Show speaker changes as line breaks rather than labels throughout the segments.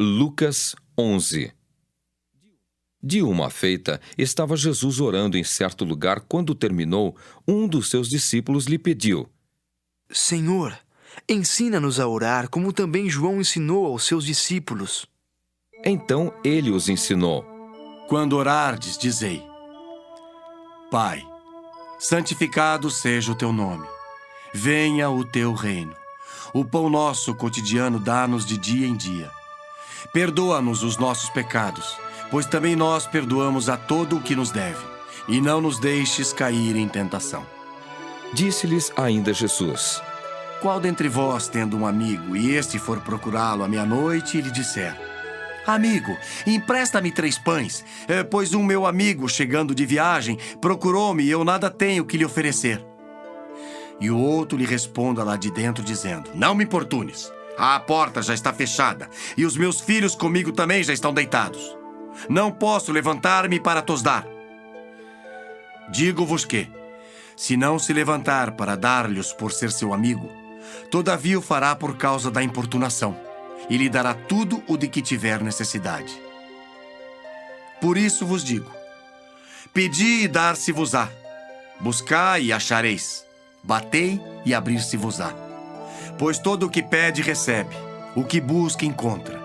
Lucas 11. De uma feita, estava Jesus orando em certo lugar. Quando terminou, um dos seus discípulos lhe pediu:
Senhor, ensina-nos a orar, como também João ensinou aos seus discípulos.
Então ele os ensinou:
Quando orardes, dizei: Pai, santificado seja o teu nome. Venha o teu reino. O pão nosso cotidiano dá-nos de dia em dia. Perdoa-nos os nossos pecados, pois também nós perdoamos a todo o que nos deve. E não nos deixes cair em tentação.
Disse-lhes ainda Jesus:
Qual dentre vós, tendo um amigo, e este for procurá-lo à meia-noite, e lhe disser: Amigo, empresta-me 3 pães, pois um meu amigo, chegando de viagem, procurou-me e eu nada tenho que lhe oferecer. E o outro lhe responda lá de dentro, dizendo: Não me importunes, a porta já está fechada, e os meus filhos comigo também já estão deitados. Não posso levantar-me para tos dar. Digo-vos que, se não se levantar para dar-lhes por ser seu amigo, todavia o fará por causa da importunação, e lhe dará tudo o de que tiver necessidade. Por isso vos digo: pedi e dar-se-vos-á, buscai e achareis, batei e abrir-se-vos-á. Pois todo o que pede recebe, o que busca encontra,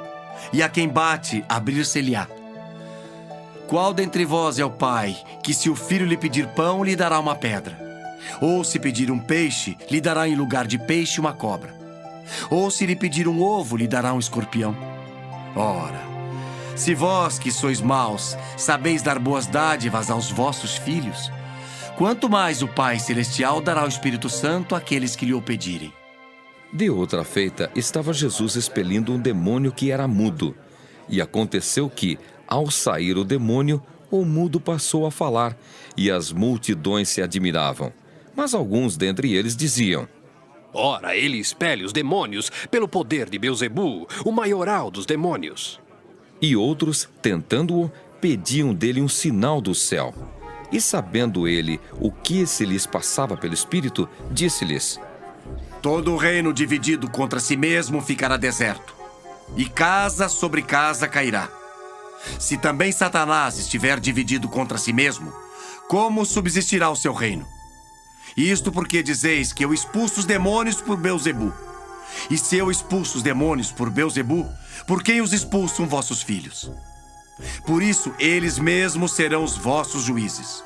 e a quem bate abrir-se-lhe-á. Qual dentre vós é o pai que, se o filho lhe pedir pão, lhe dará uma pedra? Ou se pedir um peixe, lhe dará em lugar de peixe uma cobra? Ou se lhe pedir um ovo, lhe dará um escorpião? Ora, se vós que sois maus, sabeis dar boas dádivas aos vossos filhos, quanto mais o Pai Celestial dará o Espírito Santo àqueles que lhe o pedirem.
De outra feita, estava Jesus expelindo um demônio que era mudo. E aconteceu que, ao sair o demônio, o mudo passou a falar, e as multidões se admiravam. Mas alguns dentre eles diziam:
Ora, ele expele os demônios pelo poder de Beelzebu, o maioral dos demônios.
E outros, tentando-o, pediam dele um sinal do céu. E sabendo ele o que se lhes passava pelo Espírito, disse-lhes:
Todo o reino dividido contra si mesmo ficará deserto, e casa sobre casa cairá. Se também Satanás estiver dividido contra si mesmo, como subsistirá o seu reino? Isto porque dizeis que eu expulso os demônios por Beelzebu. E se eu expulso os demônios por Beelzebu, por quem os expulsam vossos filhos? Por isso, eles mesmos serão os vossos juízes.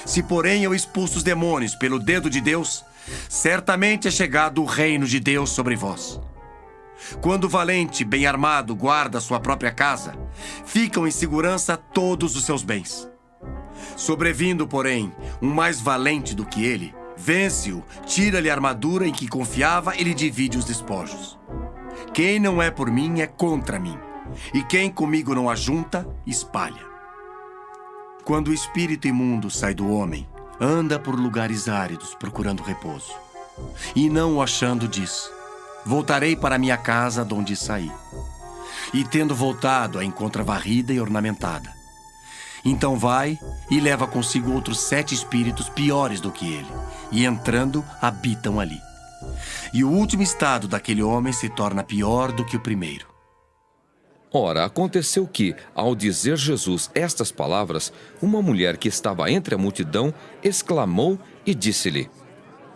Se, porém, eu expulso os demônios pelo dedo de Deus, certamente é chegado o reino de Deus sobre vós. Quando o valente, bem armado, guarda sua própria casa, ficam em segurança todos os seus bens. Sobrevindo, porém, um mais valente do que ele, vence-o, tira-lhe a armadura em que confiava e lhe divide os despojos. Quem não é por mim é contra mim, e quem comigo não ajunta, espalha. Quando o espírito imundo sai do homem, anda por lugares áridos procurando repouso. E não o achando, diz: Voltarei para minha casa de onde saí. E tendo voltado, a encontra varrida e ornamentada. Então vai e leva consigo outros 7 espíritos piores do que ele, e entrando, habitam ali. E o último estado daquele homem se torna pior do que o primeiro.
Ora, aconteceu que, ao dizer Jesus estas palavras, uma mulher que estava entre a multidão exclamou e disse-lhe: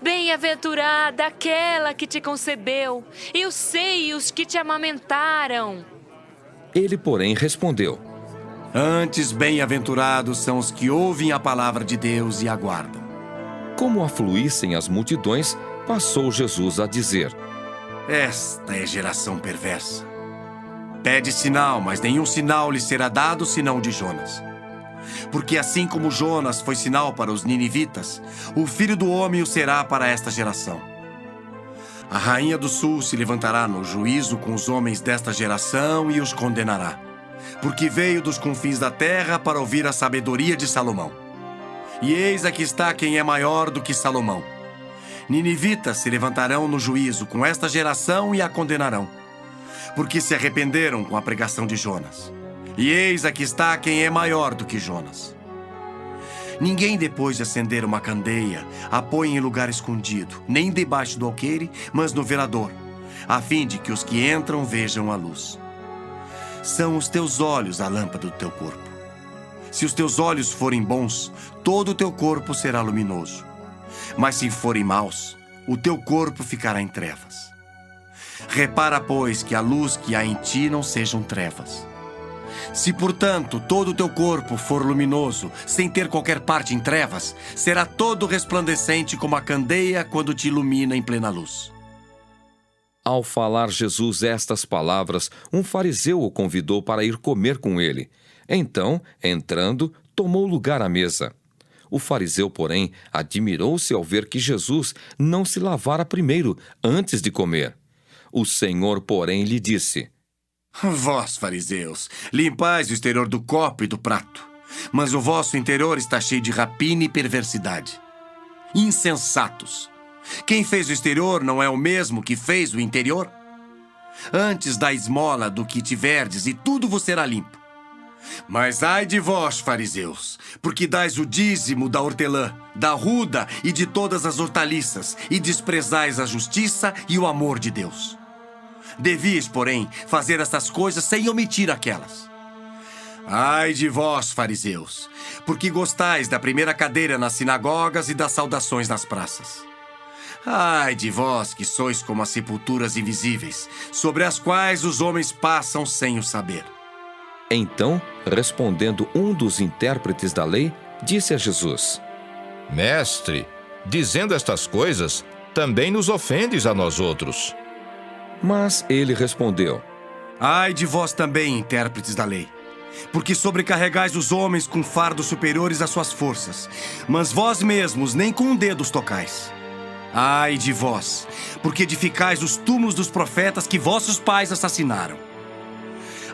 Bem-aventurada aquela que te concebeu, e os seios que te amamentaram.
Ele, porém, respondeu:
Antes, bem-aventurados são os que ouvem a palavra de Deus e aguardam.
Como afluíssem as multidões, passou Jesus a dizer:
Esta é geração perversa. Pede sinal, mas nenhum sinal lhe será dado senão o de Jonas. Porque assim como Jonas foi sinal para os ninivitas, o Filho do Homem o será para esta geração. A rainha do sul se levantará no juízo com os homens desta geração e os condenará, porque veio dos confins da terra para ouvir a sabedoria de Salomão. E eis aqui está quem é maior do que Salomão. Ninivitas se levantarão no juízo com esta geração e a condenarão, porque se arrependeram com a pregação de Jonas. E eis aqui está quem é maior do que Jonas. Ninguém, depois de acender uma candeia, a põe em lugar escondido, nem debaixo do alqueire, mas no velador, a fim de que os que entram vejam a luz. São os teus olhos a lâmpada do teu corpo. Se os teus olhos forem bons, todo o teu corpo será luminoso. Mas se forem maus, o teu corpo ficará em trevas. Repara, pois, que a luz que há em ti não sejam trevas. Se, portanto, todo o teu corpo for luminoso, sem ter qualquer parte em trevas, será todo resplandecente como a candeia quando te ilumina em plena luz.
Ao falar Jesus estas palavras, um fariseu o convidou para ir comer com ele. Então, entrando, tomou lugar à mesa. O fariseu, porém, admirou-se ao ver que Jesus não se lavara primeiro, antes de comer. O Senhor, porém, lhe disse:
Vós, fariseus, limpais o exterior do copo e do prato, mas o vosso interior está cheio de rapina e perversidade. Insensatos! Quem fez o exterior não é o mesmo que fez o interior? Antes dá esmola do que tiverdes e tudo vos será limpo. Mas ai de vós, fariseus, porque dais o dízimo da hortelã, da ruda e de todas as hortaliças, e desprezais a justiça e o amor de Deus. Devias, porém, fazer estas coisas sem omitir aquelas. Ai de vós, fariseus, porque gostais da primeira cadeira nas sinagogas e das saudações nas praças. Ai de vós que sois como as sepulturas invisíveis, sobre as quais os homens passam sem o saber.
Então, respondendo um dos intérpretes da lei, disse a Jesus:
Mestre, dizendo estas coisas, também nos ofendes a nós outros.
Mas ele respondeu:
Ai de vós também, intérpretes da lei, porque sobrecarregais os homens com fardos superiores às suas forças, mas vós mesmos nem com um dedo os tocais. Ai de vós, porque edificais os túmulos dos profetas que vossos pais assassinaram.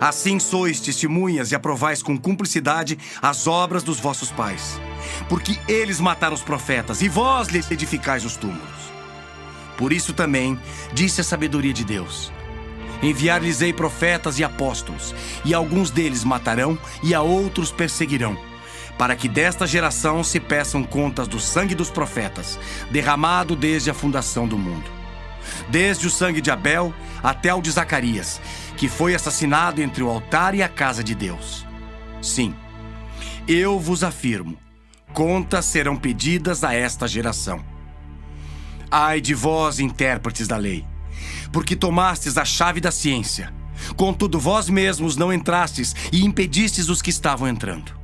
Assim sois testemunhas e aprovais com cumplicidade as obras dos vossos pais, porque eles mataram os profetas e vós lhes edificais os túmulos. Por isso também disse a sabedoria de Deus: Enviar-lhes-ei profetas e apóstolos, e alguns deles matarão e a outros perseguirão, para que desta geração se peçam contas do sangue dos profetas, derramado desde a fundação do mundo. Desde o sangue de Abel até o de Zacarias, que foi assassinado entre o altar e a casa de Deus. Sim, eu vos afirmo, contas serão pedidas a esta geração. Ai de vós, intérpretes da lei, porque tomastes a chave da ciência, contudo vós mesmos não entrastes e impedistes os que estavam entrando.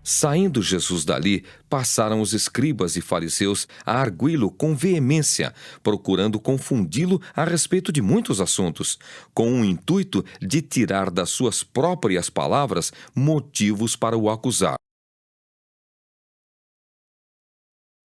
Saindo Jesus dali, passaram os escribas e fariseus a arguí-lo com veemência, procurando confundi-lo a respeito de muitos assuntos, com o intuito de tirar das suas próprias palavras motivos para o acusar.